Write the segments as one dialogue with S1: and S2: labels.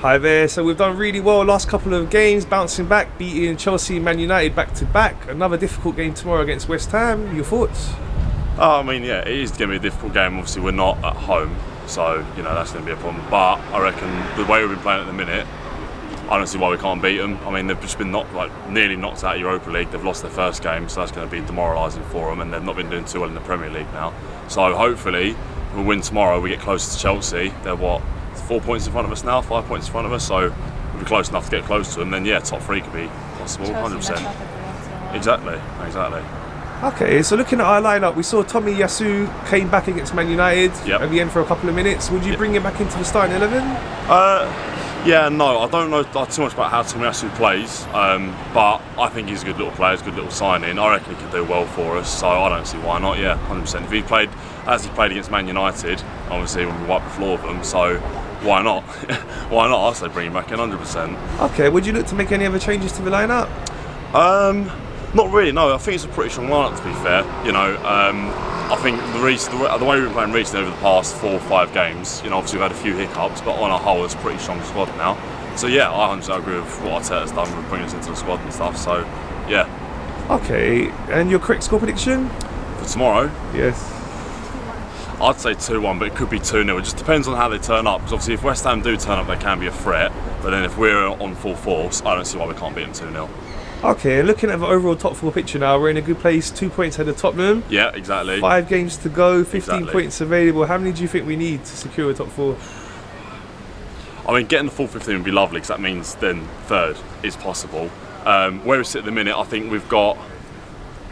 S1: Hi there. So we've done really well last couple of games, bouncing back, beating Chelsea and Man United back to back. Another difficult game tomorrow against West Ham. Your thoughts?
S2: I mean, yeah, it is going to be a difficult game. Obviously, we're not at home, so that's going to be a problem. But I reckon the way we've been playing at the minute, I don't see why we can't beat them. I mean, they've just been nearly knocked out of Europa League. They've lost their first game, so that's going to be demoralising for them. And they've not been doing too well in the Premier League now. So hopefully, we'll win tomorrow. We get closer to Chelsea. They're 4 points in front of us now, 5 points in front of us. So we'll be close enough to get close to them. Then yeah, top three could be possible, 100%. Exactly.
S1: Okay, so looking at our lineup, we saw Tommy Yasu came back against Man United at the end for a couple of minutes. Would you bring him back into the starting 11?
S2: Yeah, no, I don't know too much about how Tommy Yasu plays, but I think he's a good little player, he's a good little signing. I reckon he could do well for us, so I don't see why not. Yeah, 100%. If he played as he played against Man United, obviously when we wiped the floor of them, so why not? Why not? I say bring him back in 100%.
S1: Okay, would you look to make any other changes to the lineup?
S2: Not really, no. I think it's a pretty strong lineup, to be fair. I think the way we've been playing recently over the past 4 or 5 games, obviously we've had a few hiccups, but on a whole, it's a pretty strong squad now. So yeah, I 100% agree with what Arteta's done with bringing us into the squad and stuff. So yeah.
S1: Okay, and your correct score prediction
S2: for tomorrow?
S1: Yes.
S2: I'd say 2-1, but it could be 2-0. It just depends on how they turn up. Because obviously, if West Ham do turn up, they can be a threat. But then if we're on full force, I don't see why we can't beat them 2-0.
S1: Okay, looking at the overall top 4 picture now, we're in a good place, 2 points ahead of Tottenham.
S2: Yeah, exactly.
S1: 5 games to go, 15 points available. How many do you think we need to secure the top 4?
S2: I mean, getting the full 15 would be lovely because that means then third is possible. Where we sit at the minute, I think we've got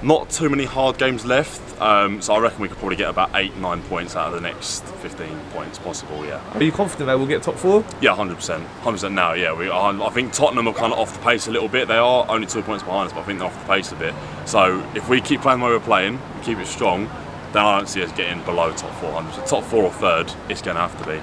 S2: not too many hard games left, so I reckon we could probably get about 8-9 points out of the next 15 points possible, yeah.
S1: Are you confident that we'll get top 4?
S2: Yeah, 100%. 100% now, yeah. I think Tottenham are kind of off the pace a little bit. They are only 2 points behind us, but I think they're off the pace a bit. So if we keep playing the way we're playing, keep it strong, then I don't see us getting below top 4. 100%. Top 4 or third, it's going to have to be.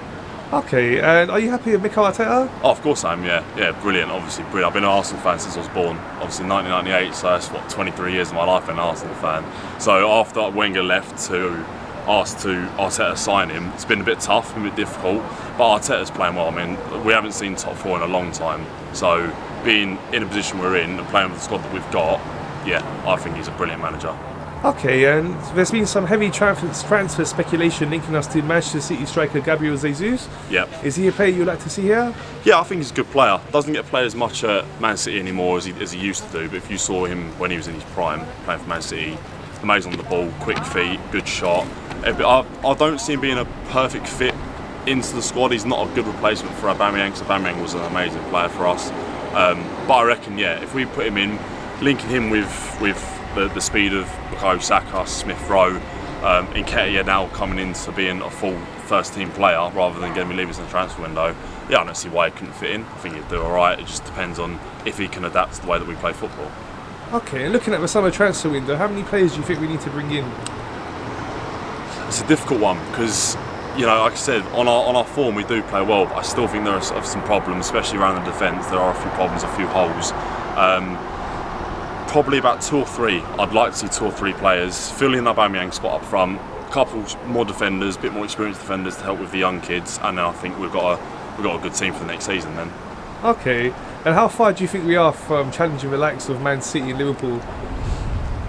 S1: Okay, and are you happy with Mikel Arteta?
S2: Oh, of course I am, yeah. Yeah, brilliant, obviously, brilliant. I've been an Arsenal fan since I was born, obviously 1998, so that's 23 years of my life been an Arsenal fan. So after Wenger left to ask to Arteta sign him, it's been a bit tough, a bit difficult, but Arteta's playing well. I mean, we haven't seen top 4 in a long time, so being in a position we're in and playing with the squad that we've got, yeah, I think he's a brilliant manager.
S1: Okay, and there's been some heavy transfer speculation linking us to Manchester City striker Gabriel Jesus.
S2: Yep.
S1: Is he a player you'd like to see here?
S2: Yeah, I think he's a good player. Doesn't get played as much at Man City anymore as he used to do, but if you saw him when he was in his prime, playing for Man City, amazing on the ball, quick feet, good shot. I don't see him being a perfect fit into the squad. He's not a good replacement for Aubameyang, because Aubameyang was an amazing player for us. But I reckon, yeah, if we put him in, linking him with the speed of Bukayo Saka, Smith Rowe, Nketiah now coming into being a full first-team player rather than getting me leaving in the transfer window. Yeah, I don't see why he couldn't fit in. I think he'd do all right. It just depends on if he can adapt to the way that we play football.
S1: Okay, and looking at the summer transfer window, how many players do you think we need to bring in?
S2: It's a difficult one because, like I said, on our form we do play well, but I still think there are some problems, especially around the defence. There are a few problems, a few holes. Probably about 2 or 3. I'd like to see 2 or 3 players filling Aubameyang's spot up front, a couple more defenders, a bit more experienced defenders to help with the young kids, and then I think we've got a good team for the next season then. Okay,
S1: and how far do you think we are from challenging the likes of Man City and Liverpool?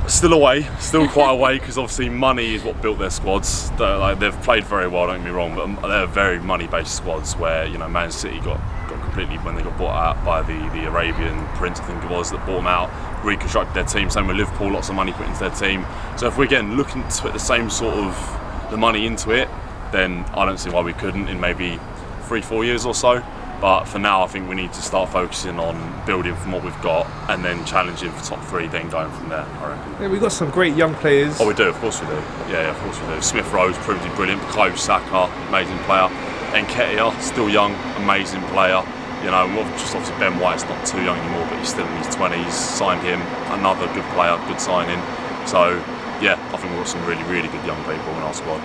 S2: Still quite away, because obviously money is what built their squads. They've played very well, don't get me wrong, but they're very money-based squads where Man City got completely, when they got bought out by the Arabian Prince, I think it was, that bought them out, reconstructed their team. Same with Liverpool, lots of money put into their team. So if we're looking to put the same sort of the money into it, then I don't see why we couldn't in maybe 3-4 years or so. But for now, I think we need to start focusing on building from what we've got and then challenging for top 3, then going from there, I reckon.
S1: Yeah, we've got some great young players.
S2: Oh, we do, of course we do. Yeah, of course we do. Smith Rowe's proved to be brilliant. Bukayo Saka, amazing player. Nketiah, still young, amazing player. Just obviously Ben White's not too young anymore, but he's still in his 20s. Signed him, another good player, good signing. So, yeah, I think we've got some really, really good young people in our squad.